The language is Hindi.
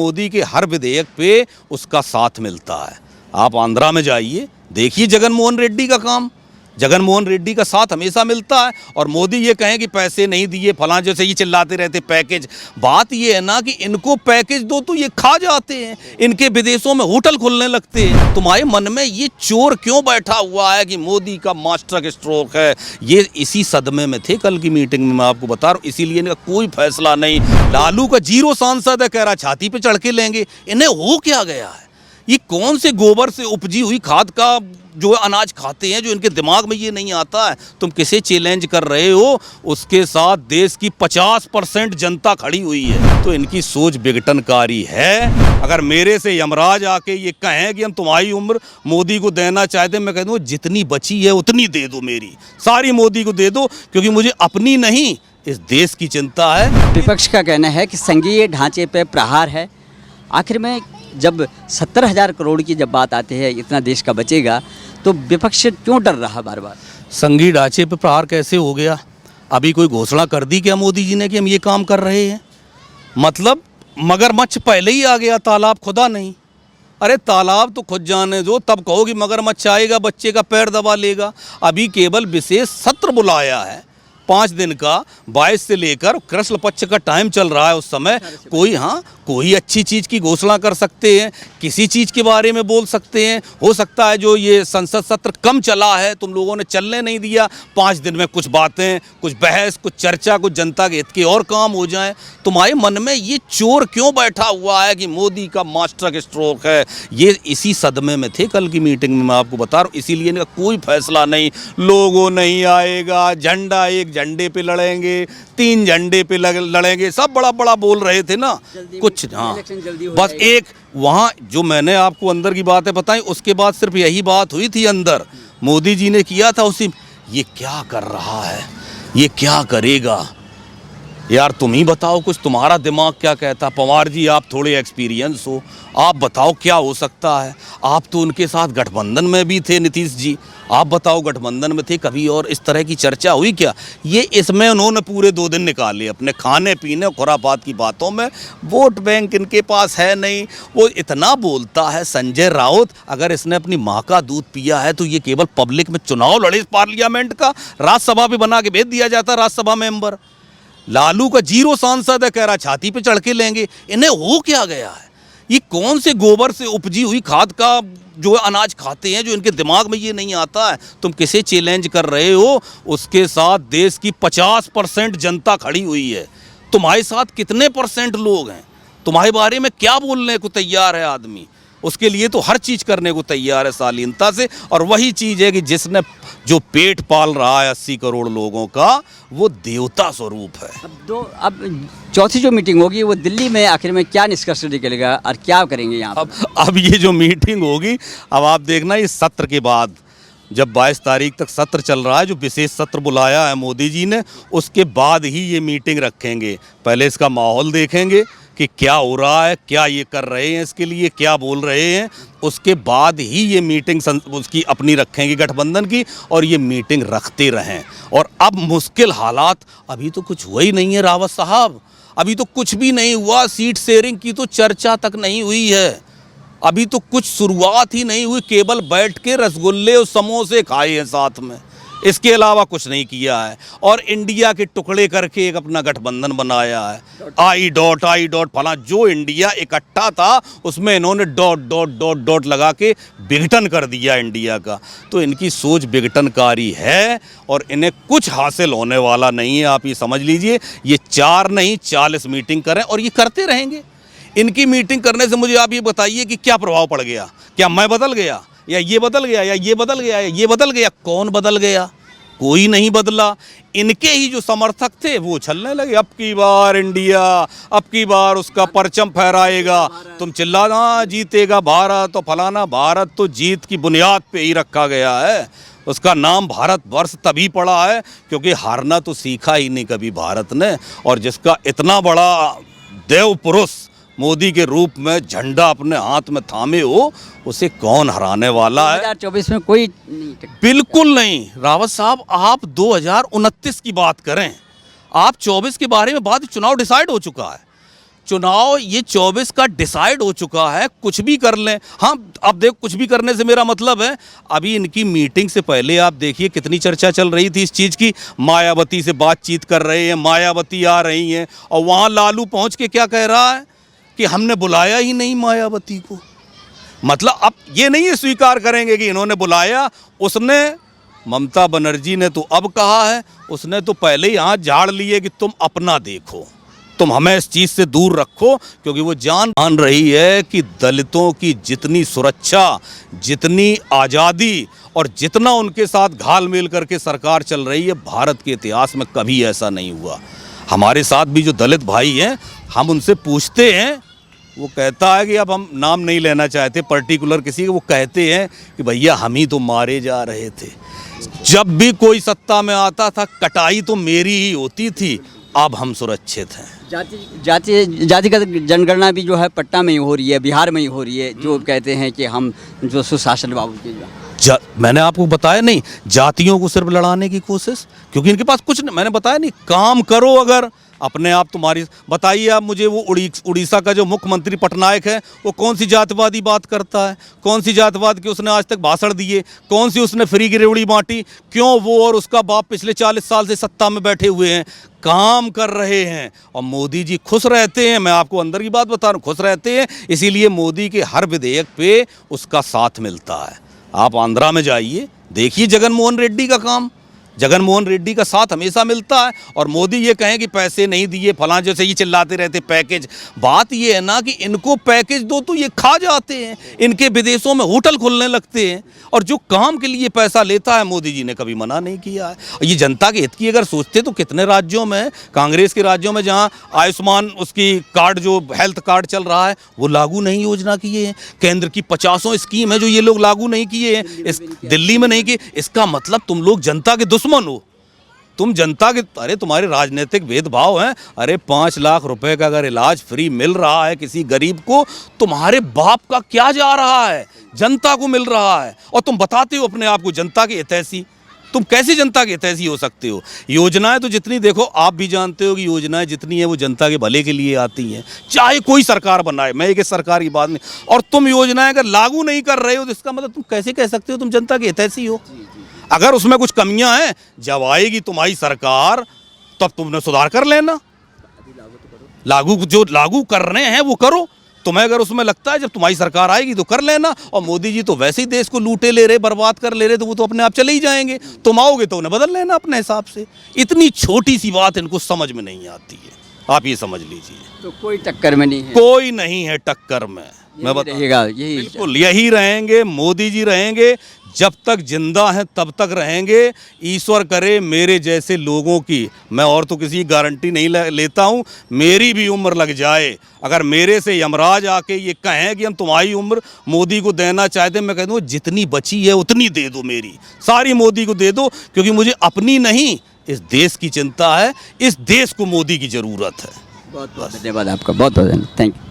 मोदी के हर विधेयक पे उसका साथ मिलता है। आप आंध्रा में जाइए, देखिए जगन मोहन रेड्डी का काम, जगन मोहन रेड्डी का साथ हमेशा मिलता है। और मोदी ये कहें कि पैसे नहीं दिए फलां, जैसे ये चिल्लाते रहते पैकेज। बात ये है ना कि इनको पैकेज दो तो ये खा जाते हैं, इनके विदेशों में होटल खुलने लगते हैं। तुम्हारे मन में ये चोर क्यों बैठा हुआ है कि मोदी का मास्टर स्ट्रोक है? ये इसी सदमे में थे कल की मीटिंग में, मैं आपको बता रहा हूँ। इसीलिए इनका कोई फैसला नहीं। लालू का 0 सांसद है, कह रहा छाती पे चढ़ के लेंगे। इन्हें हो क्या गया है? ये कौन से गोबर से उपजी हुई खाद का जो अनाज खाते हैं, जो इनके दिमाग में ये नहीं आता है? तुम किसे चैलेंज कर रहे हो? उसके साथ देश की 50% जनता खड़ी हुई है। तो इनकी सोच विघटनकारी है। अगर मेरे से यमराज आके ये कहें कि हम तुम्हारी उम्र मोदी को देना चाहते हैं, मैं कह दूँ जितनी बची है उतनी दे दो, मेरी सारी मोदी को दे दो, क्योंकि मुझे अपनी नहीं इस देश की चिंता है। विपक्ष का कहना है कि संघीय ढांचे पर प्रहार है। आखिर में जब 70,000 करोड़ की जब बात आती है, इतना देश का बचेगा, तो विपक्ष क्यों डर रहा बार बार? संघीय ढांचे पर प्रहार कैसे हो गया? अभी कोई घोषणा कर दी क्या मोदी जी ने कि हम ये काम कर रहे हैं? मतलब मगरमच्छ पहले ही आ गया, तालाब खुदा नहीं। अरे तालाब तो खुद जाने दो, तब कहो कि मगरमच्छ आएगा, बच्चे का पैर दबा लेगा। अभी केवल विशेष सत्र बुलाया है 5 दिन का, 22 से लेकर कृष्ण पक्ष का टाइम चल रहा है। उस समय कोई अच्छी चीज़ की घोषणा कर सकते हैं, किसी चीज़ के बारे में बोल सकते हैं। हो सकता है जो ये संसद सत्र कम चला है, तुम लोगों ने चलने नहीं दिया, 5 दिन में कुछ बातें, कुछ बहस, कुछ चर्चा, कुछ जनता के हित के और काम हो जाएं। तुम्हारे मन में ये चोर क्यों बैठा हुआ है कि मोदी का मास्टर स्ट्रोक है? ये इसी सदमे में थे कल की मीटिंग में, मैं आपको बता रहा हूँ। इसीलिए इनका कोई फैसला नहीं। लोगों नहीं आएगा, झंडा एक झंडे पे लड़ेंगे, 3 झंडे पे लड़ेंगे, सब बड़ा बड़ा बोल रहे थे ना कुछ। हाँ, बस एक वहाँ जो मैंने आपको अंदर की बातें बताई, उसके बाद सिर्फ यही बात हुई थी अंदर। मोदी जी ने किया था उसी, ये क्या कर रहा है, ये क्या करेगा? यार तुम ही बताओ, कुछ तुम्हारा दिमाग क्या कहता? पवार जी आप थोड़े एक्सपीरियंस हो, आप बताओ क्या हो सकता है? आप तो उनके साथ गठबंधन में भी थे, नीतीश जी, आप बताओ गठबंधन में थे कभी और इस तरह की चर्चा हुई क्या? ये इसमें उन्होंने पूरे 2 दिन निकाले अपने खाने पीने खुरापात की बातों में। वोट बैंक इनके पास है नहीं। वो इतना बोलता है संजय राउत, अगर इसने अपनी माँ का दूध पिया है तो ये केवल पब्लिक में चुनाव लड़े पार्लियामेंट का, राज्यसभा पे बना के भेज दिया जाता राज्यसभा मेंबर। लालू का 0 सांसद है, कह रहा छाती पे चढ़ के लेंगे। इन्हें हो क्या गया है? ये कौन से गोबर से उपजी हुई खाद का जो अनाज खाते हैं, जो इनके दिमाग में ये नहीं आता है? तुम किसे चैलेंज कर रहे हो? उसके साथ देश की 50% जनता खड़ी हुई है। तुम्हारे साथ कितने % लोग हैं? तुम्हारे बारे में क्या बोलने को तैयार है आदमी? उसके लिए तो हर चीज़ करने को तैयार है शालीनता से। और वही चीज़ है कि जिसने जो पेट पाल रहा है 80 करोड़ लोगों का, वो देवता स्वरूप है। अब चौथी जो मीटिंग होगी वो दिल्ली में, आखिर में क्या निष्कर्ष निकलेगा और क्या करेंगे यहाँ? अब ये जो मीटिंग होगी, अब आप देखना इस सत्र के बाद, जब 22 तारीख तक सत्र चल रहा है, जो विशेष सत्र बुलाया है मोदी जी ने, उसके बाद ही ये मीटिंग रखेंगे। पहले इसका माहौल देखेंगे कि क्या हो रहा है, क्या ये कर रहे हैं, इसके लिए क्या बोल रहे हैं। उसके बाद ही ये मीटिंग उसकी अपनी रखेंगे गठबंधन की, और ये मीटिंग रखते रहें। और अब मुश्किल हालात, अभी तो कुछ हुआ ही नहीं है रावत साहब, अभी तो कुछ भी नहीं हुआ। सीट शेयरिंग की तो चर्चा तक नहीं हुई है, अभी तो कुछ शुरुआत ही नहीं हुई। केवल बैठ के रसगुल्ले और समोसे खाए हैं साथ में, इसके अलावा कुछ नहीं किया है। और इंडिया के टुकड़े करके एक अपना गठबंधन बनाया है, आई डॉट फला। जो इंडिया इकट्ठा था उसमें इन्होंने डॉट लगा के विघटन कर दिया इंडिया का। तो इनकी सोच विघटनकारी है और इन्हें कुछ हासिल होने वाला नहीं है। आप ये समझ लीजिए, ये 4 नहीं 40 मीटिंग करें और ये करते रहेंगे। इनकी मीटिंग करने से मुझे आप ये बताइए कि क्या प्रभाव पड़ गया? क्या मैं बदल गया, या ये बदल गया, या ये बदल गया, या ये बदल गया? कौन बदल गया? कोई नहीं बदला। इनके ही जो समर्थक थे वो छलने लगे, अब की बार इंडिया, अब की बार उसका परचम फहराएगा। तुम चिल्लाना जीतेगा भारत और फलाना। भारत तो जीत की बुनियाद पे ही रखा गया है। उसका नाम भारत वर्ष तभी पड़ा है क्योंकि हारना तो सीखा ही नहीं कभी भारत ने। और जिसका इतना बड़ा देव पुरुष मोदी के रूप में झंडा अपने हाथ में थामे हो, उसे कौन हराने वाला है? 2024 में कोई नहीं, बिल्कुल नहीं। रावत साहब, आप 2029 की बात करें, आप 24 के बारे में बाद चुनाव डिसाइड हो चुका है। चुनाव ये 24 का डिसाइड हो चुका है, कुछ भी कर लें। हाँ, अब देख, कुछ भी करने से मेरा मतलब है, अभी इनकी मीटिंग से पहले आप देखिए कितनी चर्चा चल रही थी इस चीज़ की। मायावती से बातचीत कर रहे हैं, मायावती आ रही हैं, और वहाँ लालू पहुँच के क्या कह रहा है कि हमने बुलाया ही नहीं मायावती को। मतलब अब ये नहीं है स्वीकार करेंगे कि इन्होंने बुलाया, उसने, ममता बनर्जी ने तो अब कहा है, उसने तो पहले ही यहाँ झाड़ लिए कि तुम अपना देखो, तुम हमें इस चीज़ से दूर रखो, क्योंकि वो मान रही है कि दलितों की जितनी सुरक्षा, जितनी आज़ादी और जितना उनके साथ घाल मेल करके सरकार चल रही है, भारत के इतिहास में कभी ऐसा नहीं हुआ। हमारे साथ भी जो दलित भाई हैं, हम उनसे पूछते हैं, वो कहता है कि अब हम नाम नहीं लेना चाहते पर्टिकुलर किसी के, वो कहते हैं कि भैया हम ही तो मारे जा रहे थे, जब भी कोई सत्ता में आता था कटाई तो मेरी ही होती थी, अब हम सुरक्षित हैं। जातिगत जनगणना भी जो है पटना में ही हो रही है, बिहार में ही हो रही है, जो कहते हैं कि हम जो सुशासन बाबू के मैंने आपको बताया नहीं, जातियों को सिर्फ लड़ाने की कोशिश, क्योंकि इनके पास कुछ नहीं, मैंने बताया नहीं, काम करो अगर अपने आप तुम्हारी। बताइए आप मुझे, वो उड़ीसा का जो मुख्यमंत्री पटनायक है, वो कौन सी जातिवादी बात करता है, कौन सी जातिवाद के उसने आज तक भाषण दिए, कौन सी उसने फ्री की रेवड़ी बांटी? क्यों वो और उसका बाप पिछले 40 साल से सत्ता में बैठे हुए हैं, काम कर रहे हैं, और मोदी जी खुश रहते हैं। मैं आपको अंदर की बात बता रहा हूँ, खुश रहते हैं, इसीलिए मोदी के हर विधेयक पे उसका साथ मिलता है। आप आंध्रा में जाइए, देखिए जगन मोहन रेड्डी का काम, जगन मोहन रेड्डी का साथ हमेशा मिलता है। और मोदी ये कहें कि पैसे नहीं दिए फलां, जैसे ये चिल्लाते रहते पैकेज, बात ये है ना कि इनको पैकेज दो तो ये खा जाते हैं, इनके विदेशों में होटल खुलने लगते हैं, और जो काम के लिए पैसा लेता है मोदी जी ने कभी मना नहीं किया है। और ये जनता के हित की अगर सोचते तो कितने राज्यों में, कांग्रेस के राज्यों में जहाँ आयुष्मान उसकी कार्ड जो हेल्थ कार्ड चल रहा है वो लागू नहीं योजना किए हैं, केंद्र की 50 स्कीम है जो ये लोग लागू नहीं किए हैं, इस दिल्ली में नहीं किए। इसका मतलब तुम लोग जनता के दुश्मन हो, तुम जनता के, अरे तुम्हारे राजनीतिक भेदभाव हैं। अरे 5 लाख रुपए का अगर इलाज फ्री मिल रहा है किसी गरीब को, तुम्हारे बाप का क्या जा रहा है, जनता को मिल रहा है, और तुम बताते हो अपने आप को जनता के हितैषी। तुम कैसे जनता के हितैषी हो सकते हो? योजनाएं तो जितनी देखो, आप भी जानते हो कि योजनाएं जितनी है वो जनता के भले के लिए आती हैं, चाहे कोई सरकार बनाए, मैं एक सरकार की बात नहीं। और तुम योजनाएं अगर लागू नहीं कर रहे हो तो इसका मतलब तुम कैसे कह सकते हो तुम जनता के हितैषी हो? अगर उसमें कुछ कमियां हैं, जब आएगी तुम्हारी सरकार तब तुमने सुधार कर लेना, लागू जो लागू कर रहे हैं वो करो। तुम्हें अगर उसमें लगता है जब तुम्हारी सरकार आएगी तो कर लेना। और मोदी जी तो वैसे ही देश को लूटे ले रहे, बर्बाद कर ले रहे, तो वो तो अपने आप चले ही जाएंगे, तुम आओगे तो उन्हें बदल लेना अपने हिसाब से। इतनी छोटी सी बात इनको समझ में नहीं आती है, आप ये समझ लीजिए। तो कोई टक्कर में नहीं है, कोई नहीं है टक्कर में, मैं बताऊंगा, यही बिल्कुल यही रहेंगे, मोदी जी रहेंगे, जब तक जिंदा हैं तब तक रहेंगे। ईश्वर करे मेरे जैसे लोगों की, मैं और तो किसी की गारंटी नहीं लेता हूँ, मेरी भी उम्र लग जाए, अगर मेरे से यमराज आके ये कहें कि हम तुम्हारी उम्र मोदी को देना चाहते हैं, मैं कह दूँ जितनी बची है उतनी दे दो, मेरी सारी मोदी को दे दो, क्योंकि मुझे अपनी नहीं इस देश की चिंता है, इस देश को मोदी की ज़रूरत है। बहुत बहुत धन्यवाद आपका, बहुत बहुत धन्यवाद, थैंक यू।